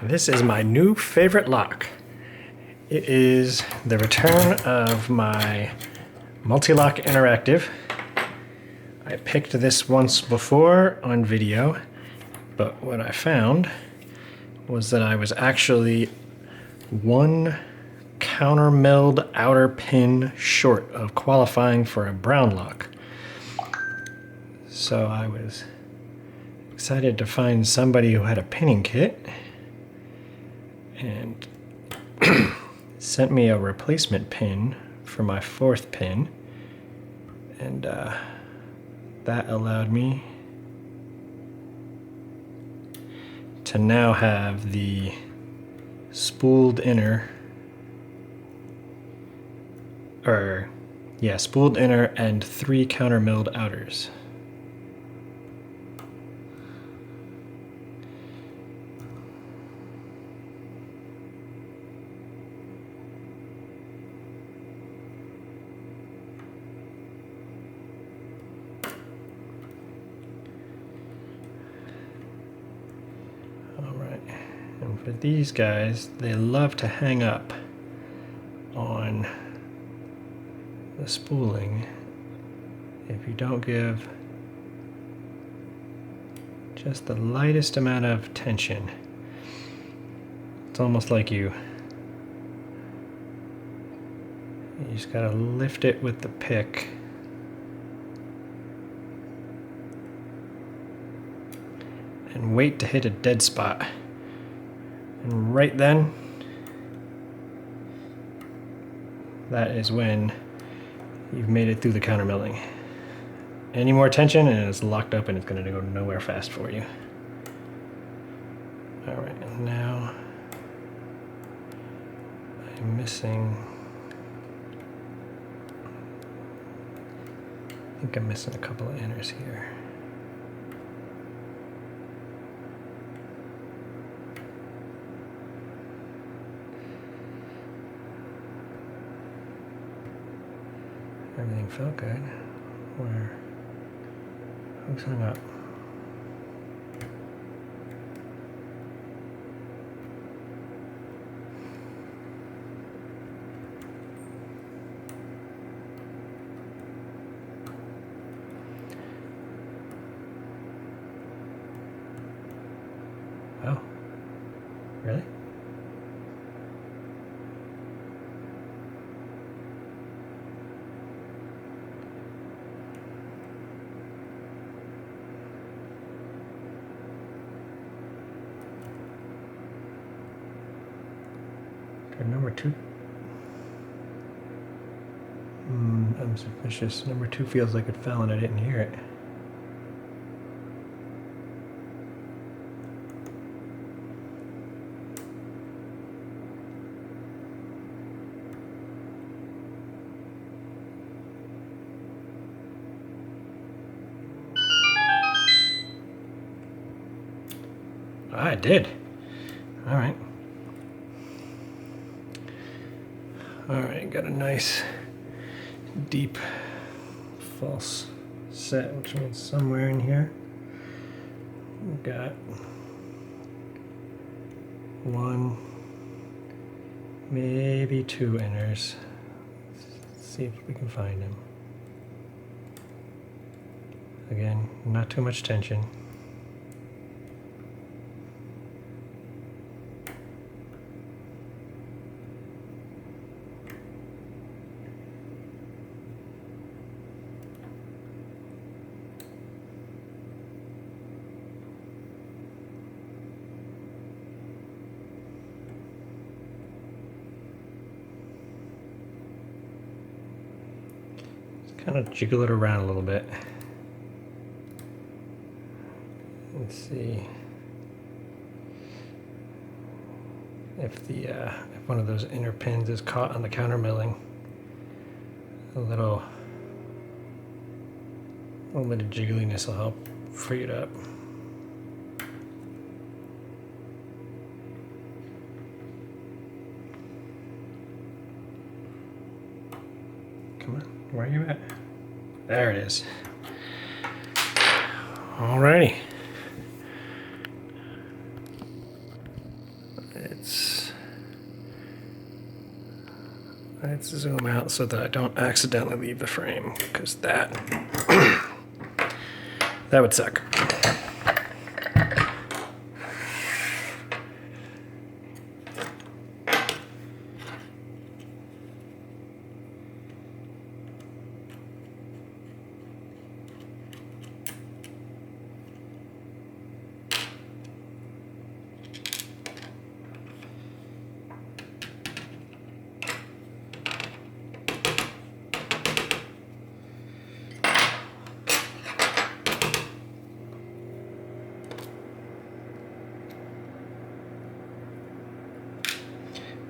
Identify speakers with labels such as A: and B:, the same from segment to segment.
A: This is my new favorite lock. It is the return of my Mul-T-Lock Interactive. I picked this once before on video, but what I found was that I was actually one counter milled outer pin short of qualifying for a brown lock. So I was excited to find somebody who had a pinning kit and sent me a replacement pin for my fourth pin, and that allowed me to now have the spooled inner, spooled inner and 3 counter milled outers. And for these guys, they love to hang up on the spooling if you don't give just the lightest amount of tension. It's almost like you just gotta lift it with the pick and wait to hit a dead spot. And right then, that is when you've made it through the counter milling. Any more tension and it's locked up and it's going to go nowhere fast for you. All right, and now I'm missing, I think I'm missing a couple of inners here. Everything felt good. Who's hung up? Oh, really? Number 2. I'm suspicious. Number 2 feels like it fell and I didn't hear it. I did. All right. Alright, got a nice deep false set, which means somewhere in here we've got 1, maybe 2 inners. Let's see if we can find them. Again, not too much tension. Kind of jiggle it around a little bit. Let's see if one of those inner pins is caught on the counter milling. A little bit of jiggliness will help free it up. Come on, where are you at? There it is. Alrighty. let's zoom out so that I don't accidentally leave the frame, because that that would suck.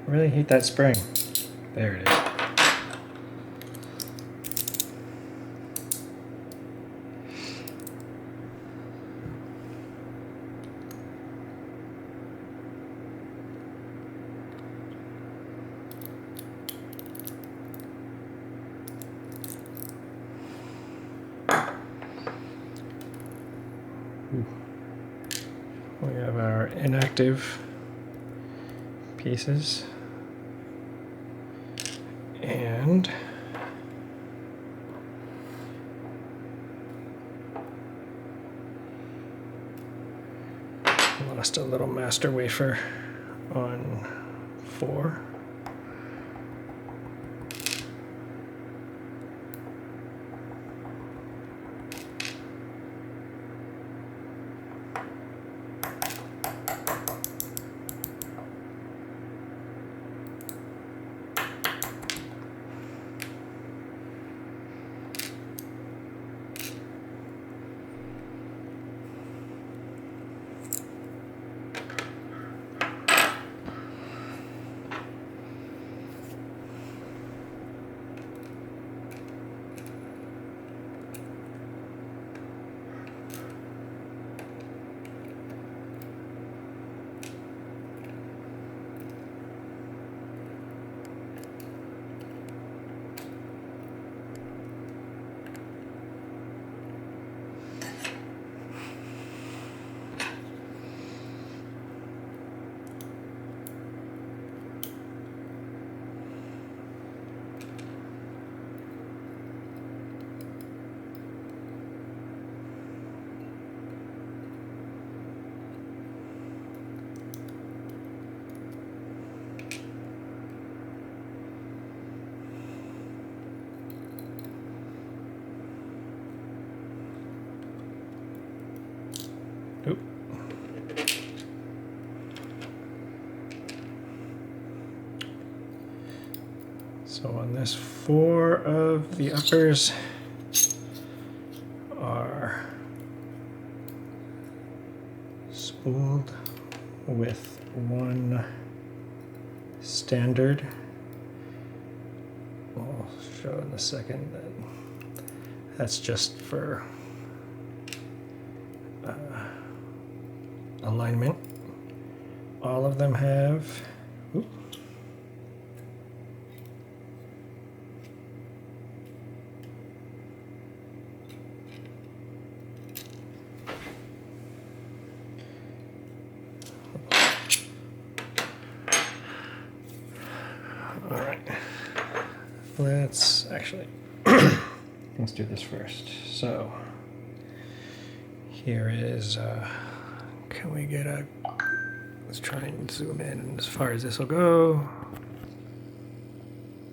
A: I really hate that spring. There it is. We have our inactive pieces. And lost a little master wafer on 4. Oop. So on this, 4 of the uppers are spooled with 1 standard. I'll show in a second that that's just for alignment. All of them have oop, all right, let's actually let's do this first. So here is can we get a, let's try and zoom in as far as this will go.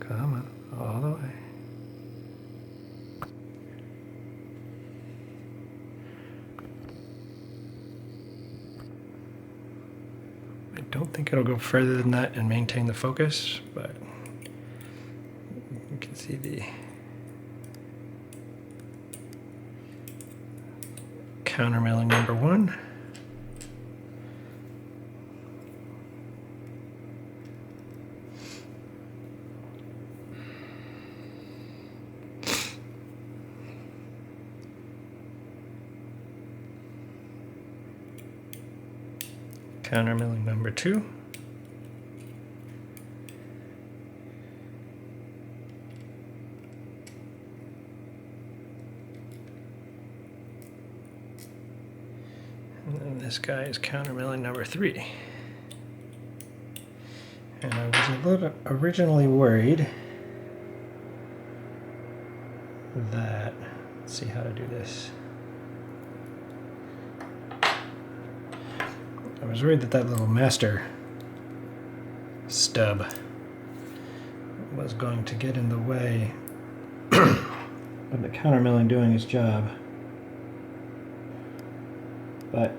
A: Come on, all the way. I don't think it'll go further than that and maintain the focus, but you can see the countermilling number 1. Countermilling number 2. And then this guy is countermilling number 3. And I was a little originally worried that, let's see how to do this. I was worried that that little master stub was going to get in the way of the countermilling doing its job. But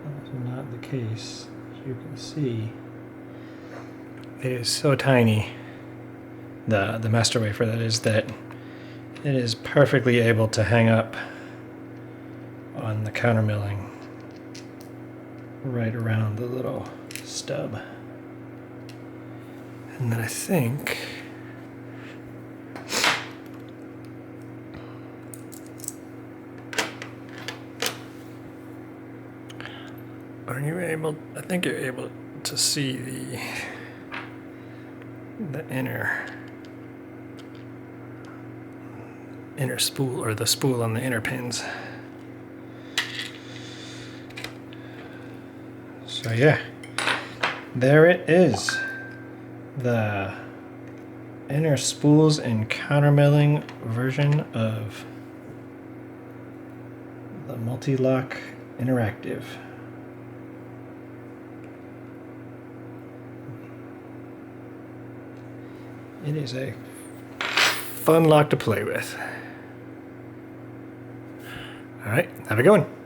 A: that's not the case. As you can see, it is so tiny, the master wafer that is, that it is perfectly able to hang up on the countermilling right around the little stub. And then I think I think you're able to see the inner spool, or the spool on the inner pins. So yeah, there it is. The inner spools and countermilling version of the Mul-T-Lock Interactive. It is a fun lock to play with. All right, have a good one.